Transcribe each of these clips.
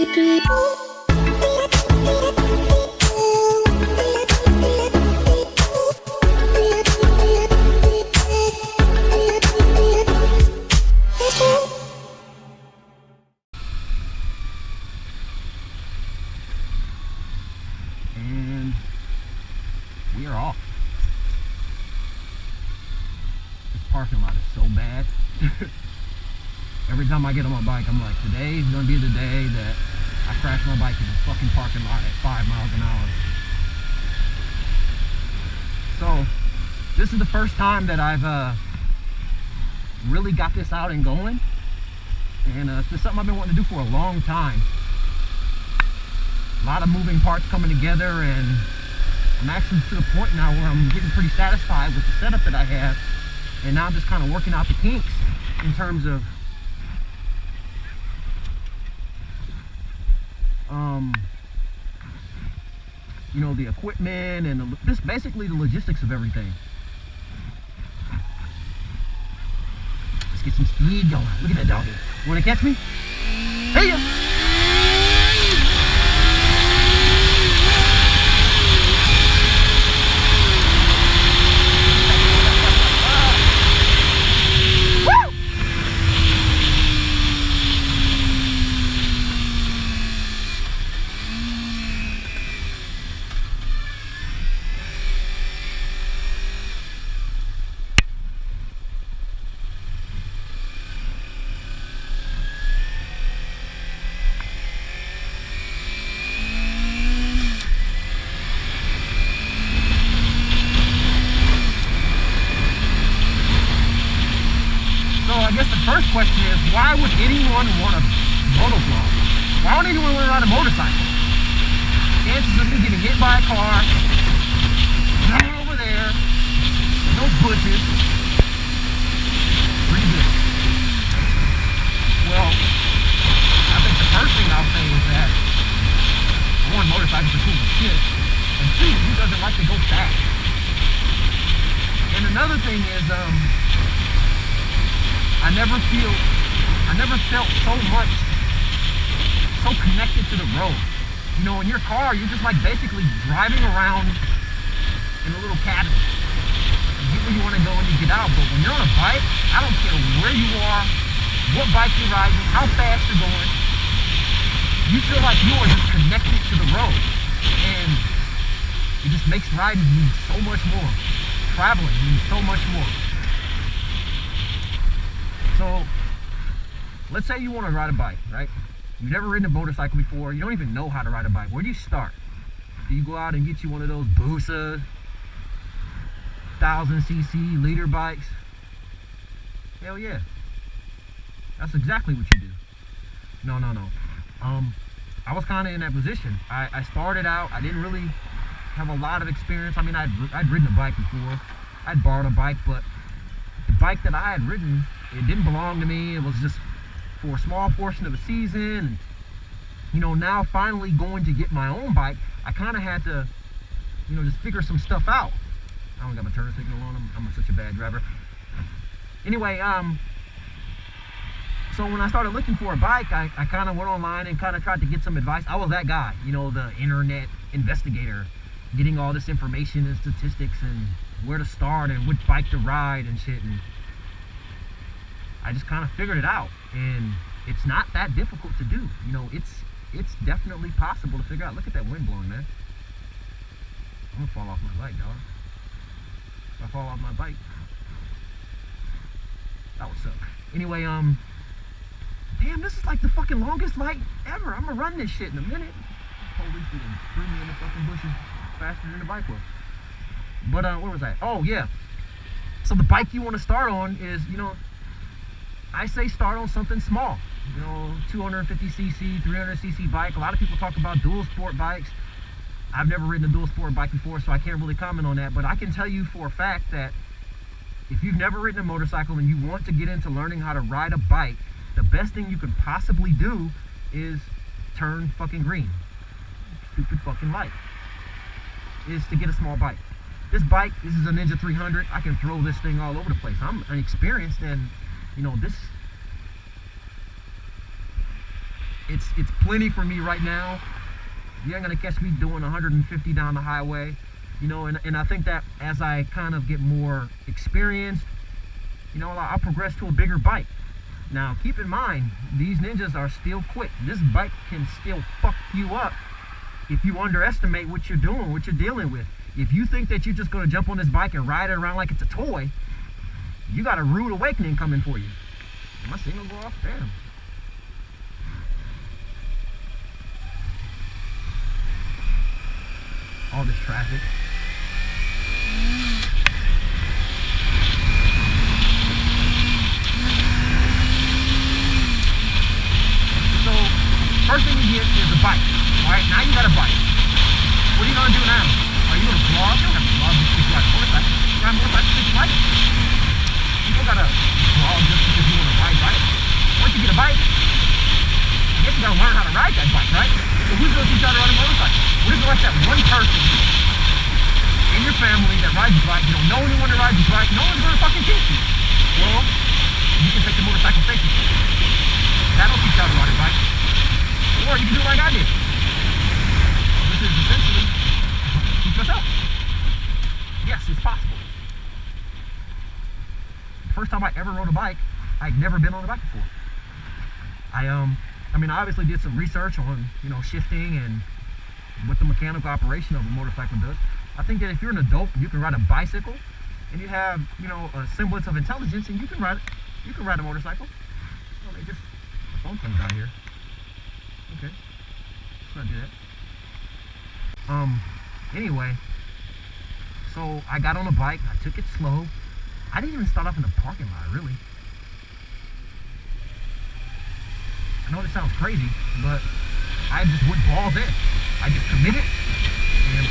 And we are off. This parking lot is so bad. Every time I get on my bike, I'm like, today is gonna be the day that I crash my bike in the fucking parking lot at 5 miles an hour. So, this is the first time that I've really got this out and going. And it's been something I've been wanting to do for a long time. A lot of moving parts coming together, and I'm actually to the point now where I'm getting pretty satisfied with the setup that I have. And now I'm just kind of working out the kinks in terms of you know, the equipment and just basically the logistics of everything. Let's get some speed going. Look at that doggy. Want to catch me? Hey ya! I guess the first question is, why would anyone want a motovlog? Why would anyone want to ride a motorcycle? Chances of me getting hit by a car, right over there, no bushes, pretty good. Well, I think the first thing I'll say is that one, motorcycles are cool as shit, and two, who doesn't like to go fast? And another thing is, I never felt so connected to the road. You know, in your car, you're just like basically driving around in a little cabin. You get where you want to go and you get out. But when you're on a bike, I don't care where you are, what bike you're riding, how fast you're going. You feel like you are just connected to the road. And it just makes riding mean so much more. Traveling means so much more. So, let's say you want to ride a bike, right? You've never ridden a motorcycle before. You don't even know how to ride a bike. Where do you start? Do you go out and get you one of those Busa 1000cc liter bikes? Hell yeah. That's exactly what you do. No. I was kind of in that position. I started out, I didn't really have a lot of experience. I mean, I'd ridden a bike before. I'd borrowed a bike, but the bike that I had ridden, it didn't belong to me. It was just for a small portion of the season. And, you know, now finally going to get my own bike, I kind of had to, you know, just figure some stuff out. I don't got my turn signal on. I'm such a bad driver. Anyway, so when I started looking for a bike, I kind of went online and kind of tried to get some advice. I was that guy, you know, the internet investigator, getting all this information and statistics and where to start and which bike to ride and shit. And I just kind of figured it out, and it's not that difficult to do. You know, it's definitely possible to figure out. Look at that wind blowing, man. I'm gonna fall off my bike, dog. If I fall off my bike, that would suck. Anyway, damn, this is like the fucking longest light ever. I'm gonna run this shit in a minute. Police didn't bring me in the fucking bushes faster than the bike was. But where was I? Oh yeah. So the bike you want to start on is, you know, I say start on something small. You know, 250cc, 300cc bike. A lot of people talk about dual sport bikes. I've never ridden a dual sport bike before, so I can't really comment on that. But I can tell you for a fact that if you've never ridden a motorcycle and you want to get into learning how to ride a bike, the best thing you could possibly do is turn fucking green. Stupid fucking light. Is to get a small bike. This bike, this is a Ninja 300. I can throw this thing all over the place. I'm inexperienced, and you know, it's plenty for me right now. You ain't gonna catch me doing 150 down the highway, you know. And I think that as I kind of get more experienced, you know, I'll progress to a bigger bike. Now, keep in mind, these Ninjas are still quick. This bike can still fuck you up if you underestimate what you're doing, what you're dealing with. If you think that you're just going to jump on this bike and ride it around like it's a toy, you got a rude awakening coming for you. My signal go off? Damn. All this traffic. First thing you get is a bike. Alright, now you got a bike. What are you gonna do now? Are you gonna vlog? You don't have to vlog just because you ride a motorcycle. You ride a motorcycle because you like it. You don't gotta vlog just because you wanna ride bike. Once you get a bike, I guess you gotta learn how to ride that bike, right? So who's gonna teach you how to ride a motorcycle? What if you're like that one person in your family that rides a bike, you don't know anyone that rides a bike, no one's gonna fucking teach you? Well, you can take the motorcycle safety course. That'll teach you how to ride a bike. Or you can do like I did, which is essentially teach yourself. Yes, it's possible. The first time I ever rode a bike, I'd never been on a bike before. I mean, I obviously did some research on, you know, shifting and what the mechanical operation of a motorcycle does. I think that if you're an adult, you can ride a bicycle, and you have, you know, a semblance of intelligence, and you can ride a motorcycle. Well, they just phone comes out here. Okay, let's not do that. Anyway, so I got on a bike, I took it slow. I didn't even start off in the parking lot, really. I know this sounds crazy, but I just went balls in. I just committed and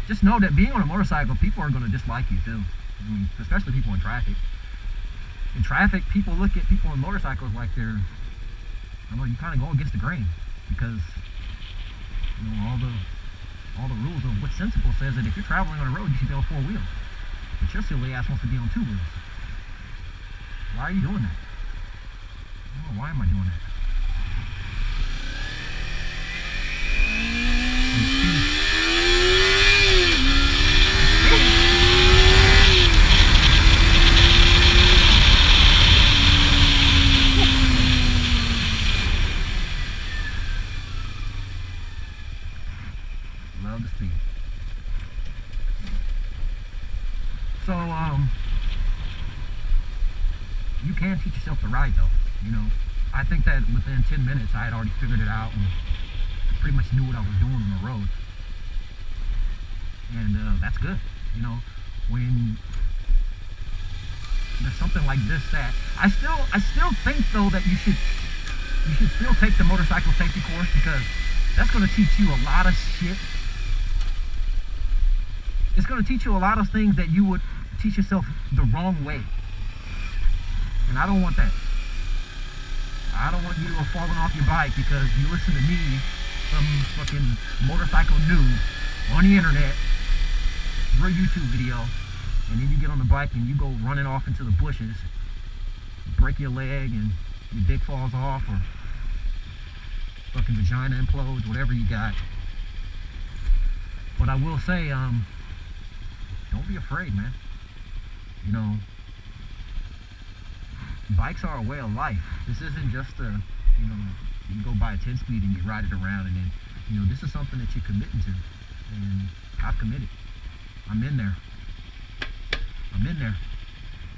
just know that being on a motorcycle, people are going to dislike you too. I mean, especially people in traffic. In traffic, people look at people on motorcycles like they're, I don't know, you kind of go against the grain because, you know, all the rules of what sensible says that if you're traveling on a road, you should be on 4 wheels. But your silly ass wants to be on 2 wheels. Why are you doing that? Oh, why am I doing that? Love the speed. So, you can teach yourself to ride though, you know. I think that within 10 minutes I had already figured it out and pretty much knew what I was doing on the road. And that's good, you know. When there's something like this that I still think though that you should still take the motorcycle safety course because that's going to teach you a lot of shit. It's going to teach you a lot of things that you would teach yourself the wrong way. And I don't want that. I don't want you to go falling off your bike because you listen to me, some fucking motorcycle news on the internet, through a YouTube video, and then you get on the bike and you go running off into the bushes, break your leg and your dick falls off or fucking vagina implodes, whatever you got. But I will say, don't be afraid, man. You know, bikes are a way of life. This isn't just a, you know, you go buy a 10-speed and you ride it around, and then, you know, this is something that you're committing to. And I've committed. I'm in there.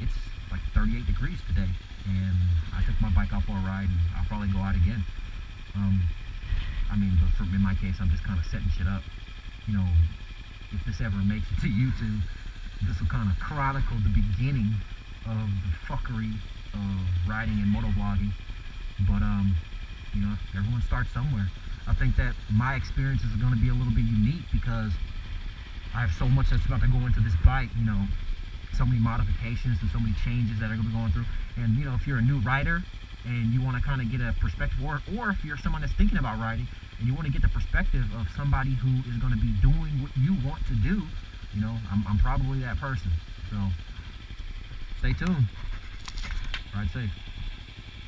It's like 38 degrees today, and I took my bike out for a ride, and I'll probably go out again. I mean, but in my case, I'm just kind of setting shit up. You know, if this ever makes it to YouTube, this will kind of chronicle the beginning of the fuckery of riding and motovlogging. But you know, everyone starts somewhere. I think that my experiences are going to be a little bit unique because I have so much that's about to go into this bike. You know, so many modifications and so many changes that are going to be going through. And you know, if you're a new rider and you want to kind of get a perspective, or if you're someone that's thinking about riding and you want to get the perspective of somebody who is going to be doing what you want to do, you know, I'm probably that person. So stay tuned. Ride safe.